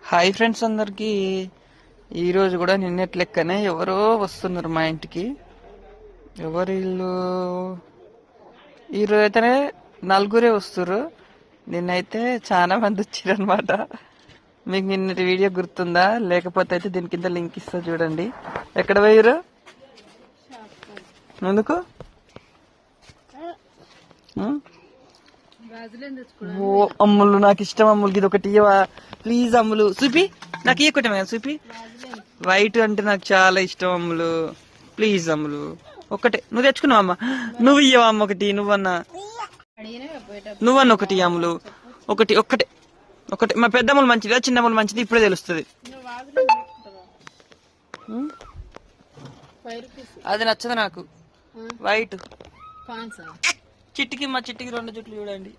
Hi friends అందరికి. ఈరోజు కూడా నిన్నటి లెక్కనే ఎవరో వస్తున్నారు మా ఇంటికి. ఎవరు ఇల్లు? ఈరోజు అయితేనే నలుగురే వస్తున్నారు. నిన్నైతే చాలా మంది వచ్చారు అనమాట. మీకు నిన్నటి వీడియో గుర్తుందా? లేకపోతే అయితే దీని కింద లింక్ ఇస్తా చూడండి. ఎక్కడ పోయారు? ఎందుకు? ఓ అమ్ములు, నాకు ఇష్టం అమ్ములు. ఇది ఒకటి ఇవ్వవా ప్లీజ్ అమ్ములు? చూపి, నాకు ఇవ్వకటమే చూపి. వైట్ అంటే నాకు చాలా ఇష్టం అమ్ములు. ప్లీజ్ అమ్ములు ఒకటే. నువ్వు తెచ్చుకున్నావు అమ్మ, నువ్వు ఇయ్యవా అమ్మ ఒకటి? నువ్వన్నా ఒకటి అమ్ములు. ఒకటి ఒక్కటే ఒకటి. మా పెద్దమ్మలు మంచిదా చిన్నమ్మలు మంచిది ఇప్పుడే తెలుస్తుంది. అది నచ్చదు నాకు. వైట్ చిట్టికి, మా చిట్టికి 2 జుట్లు చూడండి.